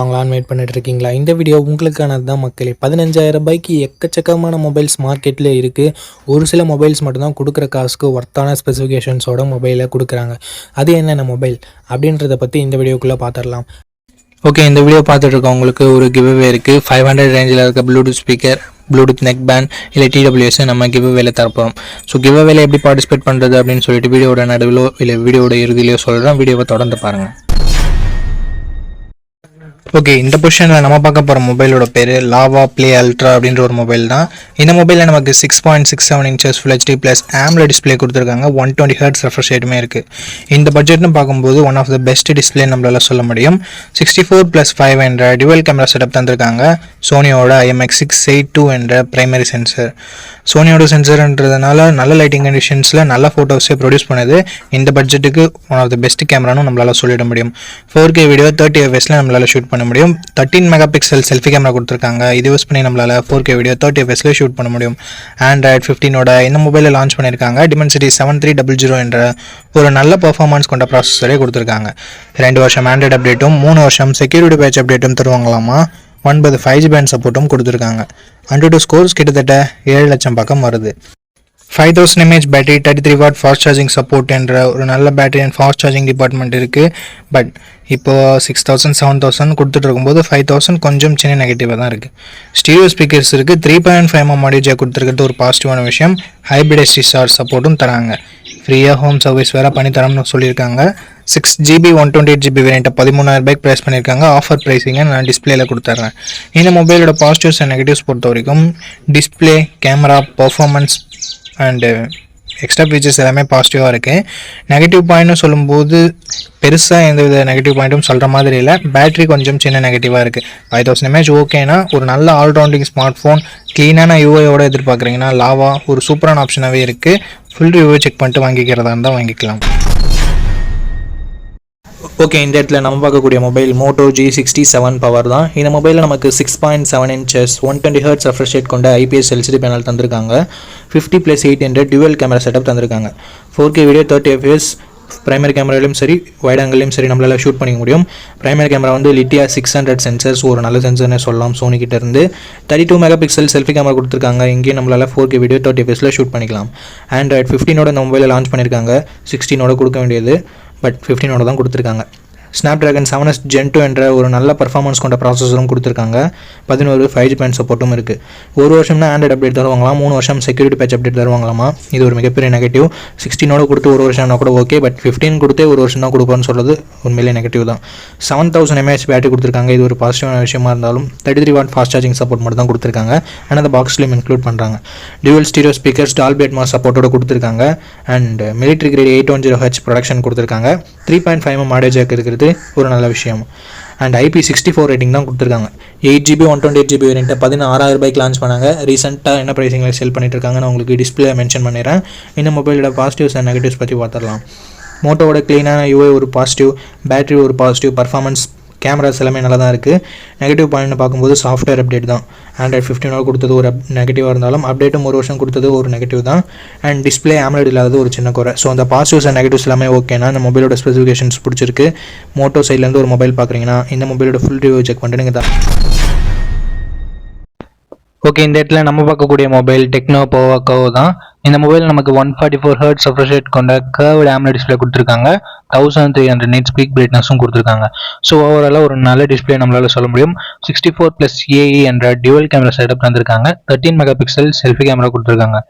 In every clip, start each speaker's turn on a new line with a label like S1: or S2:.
S1: வாங்கலான்னு வெயிட் பண்ணிட்டு இருக்கீங்களா? இந்த வீடியோ உங்களுக்கானது தான் மக்களே. 15,000 ரூபாய்க்கு எக்கச்சக்கமான மொபைல்ஸ் மார்க்கெட்டில் இருக்குது. ஒரு சில மொபைல்ஸ் மட்டும்தான் கொடுக்குற காசுக்கு ஒர்த்தான ஸ்பெசிஃபிகேஷன்ஸோட மொபைலை கொடுக்குறாங்க. அது என்னென்ன மொபைல் அப்படின்றத பற்றி இந்த வீடியோக்குள்ளே பார்த்துடலாம். ஓகே, இந்த வீடியோ பார்த்துட்டு இருக்கவங்களுக்கு ஒரு கிவ்அவே இருக்குது. 500 ரேஞ்சில் இருக்க Bluetooth speaker, Bluetooth neck band இல்லை டிடபிள்யூஎஸ் நம்ம கிவ்அவேல தரப்போம். ஸோ கிவ்அவேல எப்படி பார்ட்டிசிபேட் பண்ணுறது அப்படின்னு சொல்லிட்டு வீடியோட நடுவிலோ இல்லை வீடியோட இறுதியிலையோ சொல்கிறேன். வீடியோவை தொடர்ந்து பாருங்கள். ஓகே, இந்த பொசிஷனில் நம்ம பார்க்க போகிற மொபைலோட பேர் லாவா ப்ளே அல்ட்ரா அப்படின்ற ஒரு மொபைல் தான். இந்த மொபைலில் நமக்கு 6.67 inches full HD plus AMOLED display கொடுத்துருக்காங்க. 120 ஹெர்ட்ஸ் ரெஃப்ரெஷ் ரேட்டுமே இருக்குது. இந்த பட்ஜெட்னு பார்க்கும்போது one of the best display நம்மளால சொல்ல முடியும். 64+5 என்ற டுவல் கேமரா செட்டப் தந்திருக்காங்க. சோனியோட IMX682 என்ற பிரைமரி சென்சர். சோனியோட சென்சர்ன்றதுனால நல்ல லைட்டிங் கண்டிஷன்ஸில் நல்ல ஃபோட்டோஸே ப்ரொடியூஸ் பண்ணுது. இந்த பட்ஜெட்டுக்கு ஒன் ஆஃப் த பெஸ்ட் கேமரானும் நம்மளால் சொல்லிட முடியும். 4K வீடியோ 30 fps நம்மளால் ஷூட் பண்ண முடியும். 13 மெகா பிக்சல் செல்ஃபி கேமரா கொடுத்துருக்காங்க. இது யூஸ் பண்ணி நம்மளால் 4K வீடியோ 30 fps ஷூட் பண்ண முடியும். Android 15ஓட இந்த மொபைலை லான்ச் பண்ணியிருக்காங்க. Dimensity 7300 என்ற ஒரு நல்ல பர்ஃபார்மன்ஸ் கொண்ட ப்ராசஸரே கொடுத்துருக்காங்க. 2 வருஷம் ஆண்ட்ராய்டு அப்டேட்டும் 3 வருஷம் செக்யூரிட்டி பேட்ச் அப்டேட்டும் தருவாங்களாமா. 9 5G பேண்ட் சப்போர்ட்டும் கொடுத்துருக்காங்க. AnTuTu ஸ்கோர்ஸ் கிட்டத்தட்ட 7 லட்சம் பக்கம் வருது. 5000 mAh battery, 33 what fast charging support என்ற ஒரு நல்ல battery and fast charging department இருக்குது. பட் இப்போது 6000 7000 கொடுத்துட்டு இருக்கும்போது 5000 கொஞ்சம் சின்ன நெகட்டிவாக தான் இருக்குது. ஸ்டீரியோ ஸ்பீக்கர்ஸ் இருக்குது. 3.5mm ஆடியோ ஜாக் கொடுத்துருக்கிறது ஒரு பாசிட்டிவான விஷயம். ஹைப்ரிட் SSR சப்போர்ட்டும் தராங்க. ஃப்ரீயாக ஹோம் சர்வீஸ் வேறு பண்ணித்தரோம்னு சொல்லியிருக்காங்க. 6GB 128GB வேரியண்ட்டை 13,000 ரூபாய்க்கு ப்ரைஸ் பண்ணியிருக்காங்க. ஆஃபர் ப்ரைஸிங்கை நான் டிஸ்பிளேல கொடுத்துட்றேன். இந்த மொபைலோட பாசிட்டிவ்ஸ் அண்ட் நெகட்டிவ்ஸ் பொறுத்த வரைக்கும் display, camera, performance and extra features எல்லாமே பாசிட்டிவாக இருக்குது. நெகட்டிவ் பாயிண்ட்னு சொல்லும்போது பெருசாக எந்தவித நெகட்டிவ் பாயிண்ட்டும் சொல்கிற மாதிரி இல்லை. பேட்டரி கொஞ்சம் சின்ன நெகட்டிவாக இருக்குது. 5000 mAh ஓகேனா ஒரு நல்ல ஆல்ரவுண்டிங் ஸ்மார்ட் ஃபோன் க்ளீனான யூஐயோட எதிர்பார்க்குறீங்கன்னா லாவா ஒரு சூப்பரான ஆப்ஷனாகவே இருக்குது. ஃபுல் ரிவ்யூ செக் பண்ணிட்டு வாங்கிக்கிறதா இருந்தால் வாங்கிக்கலாம். ஓகே, இந்த இடத்துல நம்ம பார்க்கக்கூடிய மொபைல் Moto G67 பவர் தான். இந்த மொபைலில் நமக்கு 6.7 இன்ச்சஸ் 120 ஹெர்ட்ஸ் ரெஃப்ரெஷ் ரேட் கொண்ட IPS LCD பேனல் தந்திருக்காங்க. 50+8 என்ற டுவல் கேமரா செட்டப் தந்திருக்காங்க. 4K வீடியோ 30 fps பிரைமரி கேமராலையும் சரி வைட் ஆங்கிலையும் சரி நம்மளால் ஷூட் பண்ணிக்க முடியும். பிரைமரி கேமரா வந்து லிட்டியா 600 சென்சர்ஸ், ஒரு நல்ல சென்சர்னே சொல்லலாம் சோனிக்கிட்ட இருந்து. 32 மெகா பிக்சல் செல்ஃபி கேமரா கொடுத்துருக்காங்க. இங்கேயும் நம்மளால் 4K வீடியோ 30 fps ஷூட் பண்ணிக்கலாம். Android 15ஓட இந்த மொபைலில் லான்ச் பண்ணியிருக்காங்க. 16ஓட கொடுக்க வேண்டியது, பட் 15ஓட தான் கொடுத்துருக்காங்க. Snapdragon 7S Gen 2 என்ற ஒரு நல்ல பர்ஃபார்மன்ஸ் கொண்ட ப்ராசஸரும் கொடுத்துருக்காங்க. 11 5G பேண்ட் சப்போர்ட்டும் இருக்குது. ஒரு வருஷம்னா ஆண்ட்ராய்டு அப்டேட் தருவாங்களாம். 3 வருஷம் செக்யூரிட்டி பேட்ச் அப்டேட் தருவாங்களாமா. இது ஒரு மிகப்பெரிய நெகட்டிவ். 16ஓட கொடுத்து ஒரு வருஷம்னா கூட ஓகே, பட் 15 கொடுத்தே ஒரு வருஷம் தான் கொடுப்பான்னு சொல்கிறது உண்மையிலே நெகட்டிவ் தான். 7000 mAh பேட்டரி கொடுத்துருக்காங்க. இது ஒரு பாசிட்டிவான விஷயமா இருந்தாலும் 33 வாட் ஃபாஸ்ட் சார்ஜிங் சப்போர்ட் மட்டும் தான் கொடுத்துருக்காங்க. ஆனால் அந்த பாக்ஸ்லையும் இன்க்ளூட் பண்ணுறாங்க. Dual stereo speakers, Dolby Atmos சப்போர்ட்டோட கொடுத்துருக்காங்க. And military great 810Hz production கொடுத்துருக்காங்க. 3.5mm ஆடியோ ஜாக் இருக்கிறது ஒரு நல்ல விஷயம். அண்ட் IP64 ரேட்டிங் தான் கொடுத்துருக்காங்க. 8GB 128GB வேரியண்ட்டை 16,000 ரூபாய்க்கு லான்ச் பண்ணாங்க. ரீசெண்டாக என்ன ப்ரைஸிங்கில் செல் பண்ணிட்டு இருக்காங்க நான் உங்களுக்கு டிஸ்பிளே மென்ஷன் பண்ணிடுறேன். இந்த மொபைலோட பாசிட்டிவ்ஸ் அண்ட் நெகட்டிவ்ஸ் பற்றி பார்த்துடலாம். மோட்டோவோட க்ளீனான UI ஒரு பாசிட்டிவ், பேட்டரி ஒரு பாசிட்டிவ், பர்ஃபார்மன்ஸ் கேமராஸ் எல்லாமே நல்லா தான் இருக்குது. நெகட்டிவ் பாயிண்ட்னு பார்க்கும்போது சாஃப்ட்வேர் அப்டேட் தான். Android 15 கொடுத்தது ஒரு நெகட்டிவாக இருந்தாலும் அப்டேட்டும் ஒரு வருஷம் கொடுத்தது ஒரு நெகட்டிவ் தான். அண்ட் டிஸ்பிளே AMOLED இல்லாதது ஒரு சின்ன குறை. ஸோ அந்த பாசிட்டிவ்ஸ் அண்ட் நெகட்டிவ்ஸ் எல்லாமே ஓகேனா இந்த மொபைலோட ஸ்பெசிஃபிகேஷன்ஸ் பிடிச்சிருக்கு. மோட்டோ சைட்லேருந்து ஒரு மொபைல் பார்க்குறீங்கன்னா இந்த மொபைலோட ஃபுல் ரிவ்யூ செக் பண்ணிட்டு நீங்கள் தான். ஓகே, இந்த இடத்துல நம்ம பார்க்கக்கூடிய மொபைல் டெக்னோ போவோ தான். இந்த மொபைல் நமக்கு 144 ஹெர்ட்ஸ் ரெஃப்ரெஷ் ரேட் கொண்ட கர்வ்டு AMOLED டிஸ்பிளே கொடுத்துருக்காங்க. 1300 nit பீக் பிரைட்னஸும் கொடுத்துருக்காங்க. ஸோ ஓவராலாக ஒரு நல்ல டிஸ்பிளே நம்மளால சொல்ல முடியும். 64+AE என்ற டியூவல் கேமரா செட்டப் தந்திருக்காங்க. 13 மெகா பிக்சல் செல்ஃபி கேமரா கொடுத்துருக்காங்க.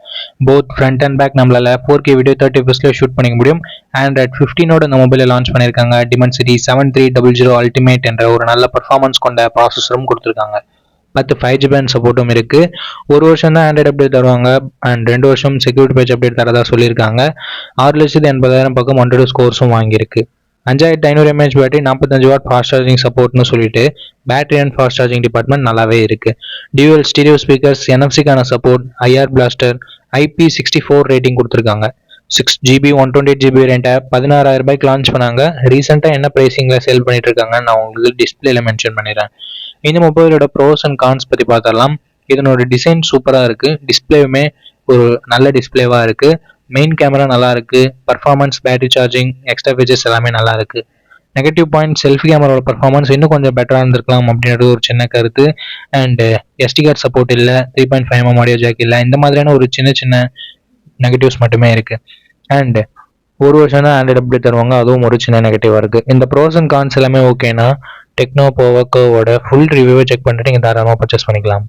S1: போத் ஃப்ரண்ட் அண்ட் பேக் நம்மளால 4K வீடியோ 30 fps ஷூட் பண்ணிக்க முடியும். Android 15ஓட இந்த மொபைலை லான்ச் பண்ணியிருக்காங்க. Dimensity 7300 Ultimate என்ற ஒரு நல்ல பர்ஃபார்மன்ஸ் கொண்ட ப்ராசஸரும் கொடுத்துருக்காங்க. 10 5G பேண்ட் சப்போர்ட்டும் இருக்குது. ஒரு வருஷம் தான் ஆண்ட்ராய்டு அப்டேட் தருவாங்க. அண்ட் 2 வருஷம் செக்யூரிட்டி பேட்ச் அப்டேட் தரதா சொல்லியிருக்காங்க. 6,80,000 பக்கம் AnTuTu ஸ்கோர்ஸும் வாங்கியிருக்கு. 5500 mAh battery, 45 watt fast charging சப்போர்ட்னு சொல்லிட்டு battery and fast charging department நல்லாவே இருக்குது. டியூவல் ஸ்டீரியோ ஸ்பீக்கர்ஸ், NFC-க்கான support, IR blaster, IP64 rating கொடுத்துருக்காங்க. 6GB 128GB வேரியண்ட்டை 16,000 ரூபாய்க்கு லான்ச் பண்ணாங்க. ரீசெண்டாக என்ன ப்ரைஸிங்கில் சேல் பண்ணிட்டு இருக்காங்க நான் உங்களுக்கு டிஸ்பிளேல மென்ஷன் பண்ணிடுறேன். இந்த மொபைலோட ப்ரோஸ் அண்ட் கான்ஸ் பற்றி பார்த்தரலாம். இதனோட டிசைன் சூப்பராக இருக்குது. டிஸ்பிளேவுமே ஒரு நல்ல டிஸ்பிளேவாக இருக்குது. மெயின் கேமரா நல்லா இருக்குது. Performance, battery charging, extra features எல்லாமே நல்லா இருக்குது. நெகட்டிவ் பாயிண்ட் செல்ஃபி கேமராவோட பர்ஃபார்மன்ஸ் இன்னும் கொஞ்சம் பெட்டராக இருந்திருக்கலாம் அப்படின்றது ஒரு சின்ன கருத்து. அண்டு எஸ்டி கார்டு சப்போர்ட் இல்லை, 3.5mm ஆடியோ ஜாக் இல்லை, இந்த மாதிரியான ஒரு சின்ன சின்ன நெகட்டிவ்ஸ் மட்டுமே இருக்குது. அண்டு ஒரு வருஷம் தான் ஆண்ட்ராய்டு அப்டேட் தருவாங்க, அதுவும் ஒரு சின்ன நெகட்டிவாக இருக்குது. இந்த ப்ரோஸ் அண்ட் கான்ஸ் எல்லாமே ஓகேனா டெக்னோ போவோட ஃபுல் ரிவ்யூவை செக் பண்ணிட்டு நீங்கள் தாராளமாக பர்ச்சேஸ் பண்ணிக்கலாம்.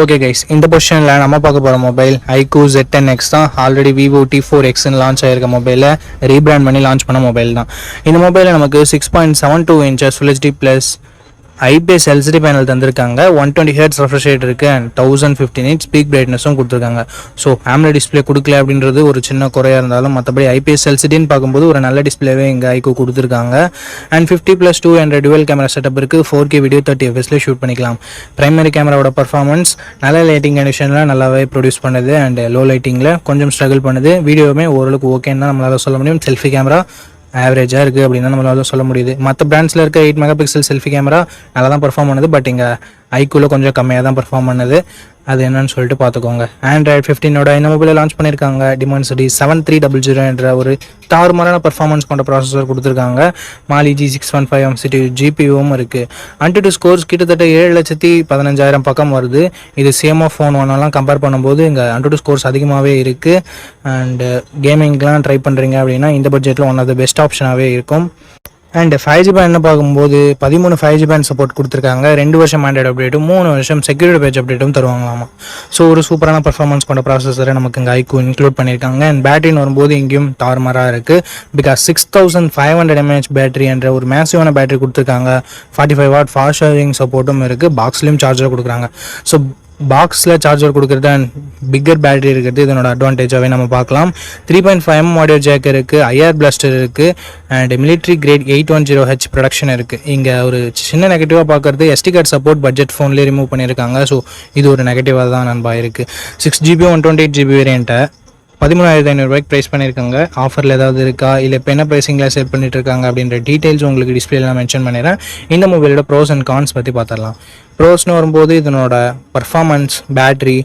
S1: ஓகே கைஸ், இந்த பொசிஷனில் நம்ம பார்க்க போகிற மொபைல் iQOO Z10X தான். ஆல்ரெடி விவோ T4Xன்னு லான்ச் ஆகிருக்க மொபைலை ரீபிராண்ட் பண்ணி லான்ச் பண்ண மொபைல் தான். இந்த மொபைலில் நமக்கு 6.72 inches Full HD plus IPS LCD panel தந்திருக்காங்க. 120 Hz ரெஃப்ரெஷ் ரேட் இருக்குது அண்ட் 1050 nits பீக் பிரைட்னஸும் கொடுத்துருக்காங்க. ஸோ AMOLED டிஸ்பிளே கொடுக்கல அப்படின்றது ஒரு சின்ன குறையாக இருந்தாலும் மற்றபடி ஐபிஎஸ் எல்சிடின்னு பார்க்கும்போது ஒரு நல்ல டிஸ்பிளேவே இங்கே iQOO கொடுத்துருக்காங்க. அண்ட் 50+2 என்ற டுவல் கேமரா செட்டப் இருக்குது. 4K வீடியோ 30 fps ஷூட் பண்ணிக்கலாம். பிரைமரி கேமராவோட பர்ஃபார்மன்ஸ் நல்ல லைட்டிங் கண்டிஷனில் நல்லாவே ப்ரொடியூஸ் பண்ணுது அண்ட் லோ லைட்டிங்கில் கொஞ்சம் ஸ்ட்ரகிள் பண்ணுது. வீடியோவுமே ஓரளவுக்கு ஓகேன்னு தான் நம்மளால் சொல்ல முடியும். செல்ஃபி கேமரா ஆவரேஜாக இருக்குது அப்படின்னு தான் நம்மளால சொல்ல முடியுது. மற்ற பிராண்ட்ஸில் இருக்க 8 MP செல்ஃபி கேமரா நல்லா தான் பர்ஃபார்ம் பண்ணுது, பட் இங்கே iQOOல கொஞ்சம் கம்மியாக தான் பர்ஃபார்ம் பண்ணுது. அது என்னன்னு சொல்லிட்டு பார்த்துக்கோங்க. ஆண்ட்ராய்டு 15ஓட இந்த மொபைலில் லான்ச் பண்ணியிருக்காங்க. Dimensity 7300 என்ற ஒரு தாறுமாறான பர்ஃபார்மன்ஸ் கொண்ட ப்ராசஸர் கொடுத்துருக்காங்க. Mali G615 CPU GPUவும் இருக்குது. AnTuTu ஸ்கோர்ஸ் கிட்டத்தட்ட 7,15,000 பக்கம் வருது. இது சேம் ஆஃப் ஃபோன் ஒன்னெல்லாம் கம்பேர் பண்ணும்போது இங்கே AnTuTu ஸ்கோர்ஸ் அதிகமாகவே இருக்குது. அண்டு கேமிங்லாம் ட்ரை பண்ணுறீங்க அப்படின்னா இந்த பட்ஜெட்டில் ஒன் ஆஃப் த பெஸ்ட் ஆப்ஷனாகவே இருக்கும். அண்ட் 5G பேண்ட் பார்க்கும்போது 13 5G பேண்ட் சப்போர்ட் கொடுத்துருக்காங்க. 2 வருஷம் ஆண்ட்ராய்டு அப்டேட்டும் 3 வருஷம் செக்யூரிட்டி பேட்ச் அப்டேட்டும் தருவாங்களாமா. ஸோ ஒரு சூப்பரான பர்ஃபார்மன்ஸ் கொண்ட ப்ராசஸரை நமக்கு இங்கே iQOO இன்க்ளூட் பண்ணியிருக்காங்க. அண்ட் பேட்டரின்னு வரும்போது இங்கேயும் தாறுமாறாக இருக்குது. பிகாஸ் 6500 mAh பேட்டரி என்ற ஒரு மேசிவான பேட்டரி கொடுத்துருக்காங்க. 45 watt ஃபாஸ்ட் சார்ஜிங் சப்போர்ட்டும் இருக்குது. பாக்ஸ்லேயும் சார்ஜர் கொடுக்குறாங்க. ஸோ பாக்ஸில் சார்ஜர் கொடுக்குறது அண்ட் பிக்கர் பேட்டரி இருக்கிறது இதனோட அட்வான்டேஜாகவே நம்ம பார்க்கலாம். 3.5mm ஆடியோ ஜாக் இருக்குது, ஐஆர் பிளாஸ்டர் இருக்குது and military great 810H production இருக்குது. இங்கே ஒரு சின்ன நெகட்டிவாக பார்க்குறது எஸ்டி கார்டு சப்போர்ட் பட்ஜெட் ஃபோன்லேயே ரிமூவ் பண்ணியிருக்காங்க. ஸோ இது ஒரு நெகட்டிவாக தான் நண்பா இருக்குது. 6GB 128GB வேரியண்ட்டை 13,500 ப்ரைஸ் பண்ணியிருக்காங்க. ஆஃபரில் ஏதாவது இருக்கா இல்லை இப்போ என்ன ப்ரைஸிங்கில் சேல் பண்ணிட்டு இருக்காங்க அப்படின்ற டீட்டெயில்ஸ் உங்களுக்கு டிஸ்பிளேலாம் மென்ஷன் பண்ணிடுறேன். இந்த மொபைலோட ப்ரோஸ் அண்ட் கான்ஸ் பற்றி பார்த்துடலாம். ப்ரோஸ்னு வரும்போது இதனோட பர்ஃபார்மன்ஸ், பேட்ரி,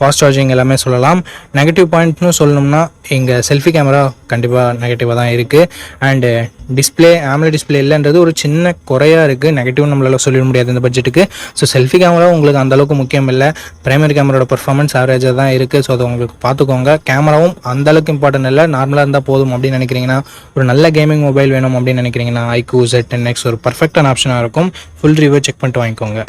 S1: ஃபாஸ்ட் சார்ஜிங் எல்லாமே சொல்லலாம். நெகட்டிவ் பாயிண்ட்னு சொல்லணும்னா இங்கே செல்ஃபி கேமரா கண்டிப்பாக நெகட்டிவாக தான் இருக்குது. அண்டு டிஸ்பிளே AMOLED டிஸ்பிளே இல்லைன்றது ஒரு சின்ன குறையாக இருக்குது. நெகட்டிவ் நம்மளால் சொல்லிட முடியாது இந்த பட்ஜெட்டுக்கு. ஸோ செல்ஃபி கேமரா உங்களுக்கு அந்தளவுக்கு முக்கியம் இல்லை. பிரைமரி கேமராவோட பர்ஃபார்மன்ஸ் ஆவரேஜாக தான் இருக்குது. ஸோ அதை உங்களுக்கு பார்த்துக்கோங்க. கேமராவும் அந்தளவுக்கு இம்பார்ட்டன்ட் இல்லை, நார்மலாக இருந்தால் போதும் அப்படின்னு நினைக்கிறீங்கன்னா, ஒரு நல்ல கேமிங் மொபைல் வேணும் அப்படின்னு நினைக்கிறீங்கன்னா iQOO Z10X ஒரு பர்ஃபெக்டான ஆப்ஷனாக இருக்கும். ஃபுல் ரிவ்யூ செக் பண்ணிட்டு வாங்கிக்கோங்க.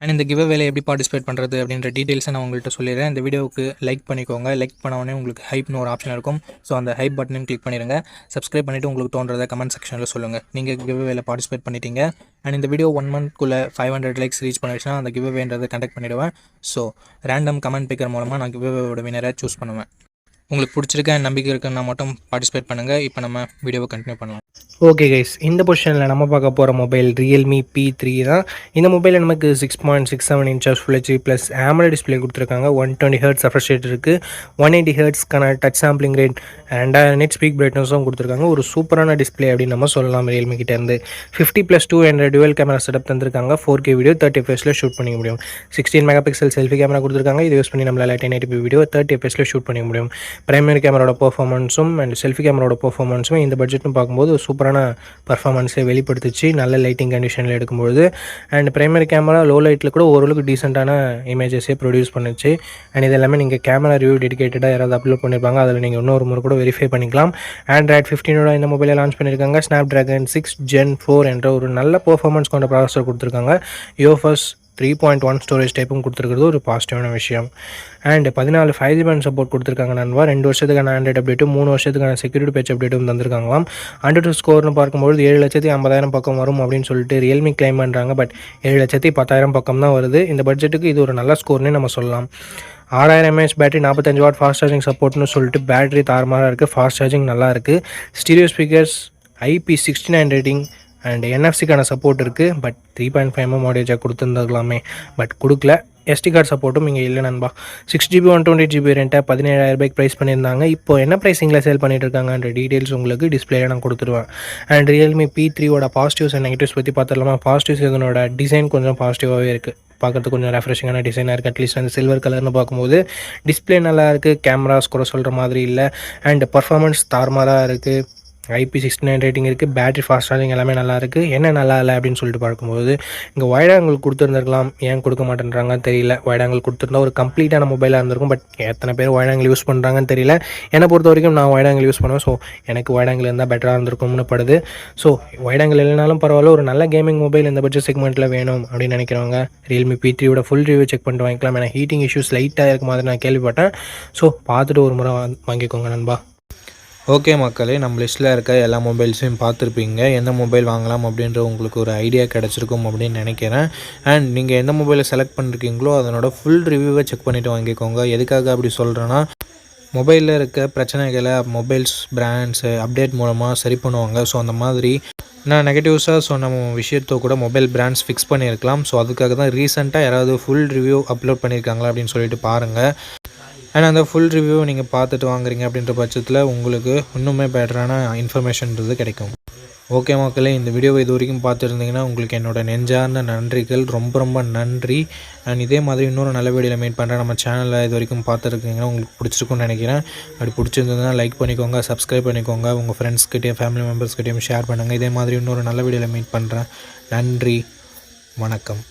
S1: அண்ட் இந்த கிவ் வேலை எப்படி பார்ட்டிசிபேட் பண்ணுறது அப்படின்ற டீட்டெயில்ஸை நான் உங்கள்கிட்ட சொல்லிடுறேன். இந்த வீடியோவுக்கு லைக் பண்ணிக்கோங்க. லைக் பண்ண உங்களுக்கு ஹைப்னு ஒரு ஆப்ஷன் இருக்கும். ஸோ அந்த ஹைப் பட்டனையும் கிளிக் பண்ணிடுங்க. சப்ஸ்கிரைப் பண்ணிவிட்டு உங்களுக்கு தோன்றதை கமெண்ட் செக்ஷனில் சொல்லுங்கள். நீங்கள் கிவ் வேலை பார்ட்டிசிபேட் பண்ணிட்டீங்க. அண்ட் இந்த வீடியோ 1 monthக்குள்ளே 500 லைக்ஸ் ரீச் பண்ணிடுச்சுன்னா அந்த கிவ் வேன்றதை கண்டக்ட் பண்ணிவிடுவேன். ஸோ ரேண்டம் கமெண்ட் பிக்கர் மூலமாக நான் கிவ் வேவோட வினரை சூஸ் பண்ணுவேன். உங்களுக்கு பிடிச்சிருக்க நம்பிக்கை இருக்குன்னா மட்டும் பார்ட்டிசிபேட் பண்ணுங்கள். இப்போ நம்ம வீடியோவை கண்டினியூ பண்ணலாம். ஓகே கைஸ், இந்த பொசிஷனில் நம்ம பார்க்க போகிற மொபைல் Realme P3 தான். இந்த மொபைலில் நமக்கு 6.67 inches Full HD plus AMOLED display கொடுத்துருக்காங்க. 120 Hz ரெஃப்ரெஷ் ரேட் இருக்குது. 180 Hzக்கான touch sampling rate, 2000 nits peak பிரைட்னஸும் கொடுத்துருக்காங்க. ஒரு சூப்பரான டிஸ்பிளே அப்படின்னு நம்ம சொல்லலாம் Realme கிட்டேருந்து. 50+2 என்ற டுவல் கேமரா செட்டப் தந்திருக்காங்க. 4K வீடியோ 30 fps ஷூட் பண்ணிக்க முடியும். 16 MP செல்ஃபி கேமரா கொடுத்துருக்காங்க. இது யூஸ் பண்ணி நம்மளால் 1080p வீடியோ 30 fps ஷூட் பண்ணிக்க முடியும். பிரைமரி கேமராவோட பர்ஃபார்மன்ஸும் அண்ட் செல்ஃபி கேமராவோட பர்ஃபார்மன்ஸும் இந்த பட்ஜெட்னு பார்க்கும்போது சூப்பரான பர்ஃபார்மன்ஸை வெளிப்படுத்துச்சு நல்ல லைட்டிங் கண்டிஷனில் எடுக்கும்போது. அண்ட் பிரைமரி கேமரா லோ லைட்டில் கூட ஓரளவுக்கு டீசெண்டான இமேஜஸே ப்ரொடியூஸ் பண்ணுச்சு. அண்ட் இது எல்லாமே நீங்கள் கேமரா ரிவ்யூ டெடிகேட்டடாக யாராவது அப்லோட் பண்ணியிருப்பாங்க, அதில் நீங்கள் இன்னொரு முறை கூட வெரிஃபை பண்ணிக்கலாம். ஆண்ட்ராய்டு 15ஓட இந்த மொபைலை லான்ச் பண்ணியிருக்காங்க. Snapdragon 6 Gen 4 என்ற ஒரு நல்ல பர்ஃபார்மன்ஸ் கொண்ட ப்ராசஸர் கொடுத்துருக்காங்க. UFS 3.1 ஸ்டோரேஜ் டைப்பும் கொடுத்துருக்கிறது ஒரு பாசிட்டிவான விஷயம். அண்ட் 14 5G பேண்ட் சப்போர்ட் கொடுத்துருக்காங்க நண்பா. 2 வருஷத்துக்கான ஆண்ட்ராய்டு அப்டேட்டும் 3 வருஷத்துக்கான செக்யூரிட்டி பேட்ச் அப்டேட்டும் தந்திருக்காங்களாம். AnTuTu ஸ்கோர்னு பார்க்கும்போது 7,50,000 பக்கம் வரும் அப்படின்னு சொல்லிட்டு Realme கிளைம் பண்ணுறாங்க. பட் 7,10,000 பக்கம் தான் வருது. இந்த பட்ஜெட்டுக்கு இது ஒரு நல்ல ஸ்கோர்னே நம்ம சொல்லலாம். 6000 mAh battery, 45 watt fast charging சப்போர்ட்னு சொல்லிட்டு பேட்டரி தாறுமாறாக இருக்குது. ஃபாஸ்ட் சார்ஜிங் நல்லா இருக்குது. Stereo speakers, IP69 rating and NFC-க்கான சப்போர்ட் இருக்குது. பட் 3.5mm ஆடியோ ஜாக் கொடுத்துருந்துருக்கலாமே, பட் கொடுக்கல. எஸ்டி கார்டு சப்போர்ட்டும் இங்கே இல்லை நண்பா. 6GB 128GB ரெண்ட்டை 17,000 ரூபாய்க்கு ப்ரைஸ் பண்ணியிருந்தாங்க. இப்போ என்ன ப்ரைஸிங்கில் சேல் பண்ணிட்டு இருக்காங்கன்ற டீட்டெயில்ஸ் உங்களுக்கு டிஸ்பிளேல நான் கொடுத்துருவேன். அண்ட் ரியல்மி P3வோட பாசிட்டிவ்ஸ் அண்ட் நெகட்டிவ்ஸ் பற்றி பார்த்துடலாமா? பாசிட்டிவ்ஸ் இதனோட டிசைன் கொஞ்சம் பாசிட்டிவாகவே இருக்குது. பார்க்கறதுக்கு கொஞ்சம் ரெஃப்ரெஷிங்கான டிசைனாக இருக்குது. அட்லீஸ்ட் அந்த சில்வர் கலர்னு பார்க்கும்போது டிஸ்பிளே நல்லா இருக்குது. கேமராஸ் கூட சொல்கிற மாதிரி இல்லை. அண்ட் பர்ஃபார்மன்ஸ் தாறுமாறாக இருக்குது. IP69 ரேட்டிங் இருக்குது. பேட்டரி ஃபாஸ்ட் சார்ஜிங் எல்லாமே நல்லா இருக்குது. என்ன நல்லா இல்லை அப்படின்னு சொல்லிட்டு பார்க்கும்போது இங்கே வைட் ஆங்கிள் கொடுத்துருந்துருக்கலாம். ஏன் கொடுக்க மாட்டேன்றாங்கன்னு தெரியல. வைட் ஆங்கிள் கொடுத்துருந்தா ஒரு கம்ப்ளீட்டான மொபைலாக இருந்திருக்கும். பட் எத்தனை பேர் வைட் ஆங்கிள் யூஸ் பண்ணுறாங்கன்னு தெரியல. என்னை பொறுத்த வரைக்கும் நான் வைட் ஆங்கிள் யூஸ் பண்ணுவேன். ஸோ எனக்கு வைட் ஆங்கிள் இருந்தால் பெட்டராக இருந்திருக்கும்னு படுது. ஸோ வைட் ஆங்கிள் இல்லைனாலும் பரவாயில்ல, ஒரு நல்ல கேமிங் மொபைல் இந்த பட்ஜெட் செக்மெண்ட்டில் வேணும் அப்படின்னு நினைக்கிறவங்க ரியல்மி P3யோட ஃபுல் ரிவ்யூ செக் பண்ணிட்டு வாங்கிக்கலாம். ஏன்னா ஹீட்டிங் இஷ்யூஸ் லைட்டாக இருக்க மாதிரி நான் கேள்விப்பட்டேன். ஸோ பார்த்துட்டு ஒரு முறை வாங்கிக்கோங்க நண்பா.
S2: ஓகே மக்களே, நம்ம லிஸ்ட்டில் இருக்க எல்லா மொபைல்ஸையும் பார்த்துருப்பீங்க. எந்த மொபைல் வாங்கலாம் அப்படின்ற உங்களுக்கு ஒரு ஐடியா கிடச்சிருக்கும் அப்படின்னு நினைக்கிறேன். அண்ட் நீங்கள் எந்த மொபைலை செலக்ட் பண்ணிருக்கீங்களோ அதனோட ஃபுல் ரிவ்யூவை செக் பண்ணிவிட்டு வாங்கிக்கோங்க. எதுக்காக அப்படி சொல்கிறேன்னா, மொபைலில் இருக்க பிரச்சனைகளை மொபைல்ஸ் பிராண்ட்ஸு அப்டேட் மூலமாக சரி பண்ணுவாங்க. ஸோ அந்த மாதிரி நான் நெகட்டிவ்ஸாக சொன்ன விஷயத்தை கூட மொபைல் பிராண்ட்ஸ் ஃபிக்ஸ் பண்ணியிருக்கலாம். ஸோ அதுக்காக தான் ரீசெண்டாக யாராவது ஃபுல் ரிவ்யூ அப்லோட் பண்ணியிருக்காங்களா அப்படின்னு சொல்லிட்டு பாருங்கள். அண்ட் அந்த ஃபுல் ரிவ்யூ நீங்கள் பார்த்துட்டு வாங்குறீங்க அப்படின்ற பட்சத்தில் உங்களுக்கு இன்னுமே பெட்டரான இன்ஃபர்மேஷன்றது கிடைக்கும். ஓகே மக்களே, இந்த வீடியோவை இது வரைக்கும் பார்த்துருந்தீங்கன்னா உங்களுக்கு என்னோடய நெஞ்சார்ந்த நன்றிகள். ரொம்ப ரொம்ப நன்றி. அண்ட் இதே மாதிரி இன்னொரு நல்ல வீடியோவில் மீட் பண்ணுறேன். நம்ம சேனலில் இது வரைக்கும் பார்த்துருக்கீங்கன்னா உங்களுக்கு பிடிச்சிருக்குன்னு நினைக்கிறேன். அப்படி பிடிச்சிருந்ததுன்னா லைக் பண்ணிக்கோங்க, சப்ஸ்கிரைப் பண்ணிக்கோங்க, உங்கள் ஃப்ரெண்ட்ஸ்கிட்டையும் ஃபேமிலி மெம்பர்ஸ்கிட்டையும் ஷேர் பண்ணுங்கள். இதே மாதிரி இன்னொரு நல்ல வீடியோவில் மீட் பண்ணுறேன். நன்றி, வணக்கம்.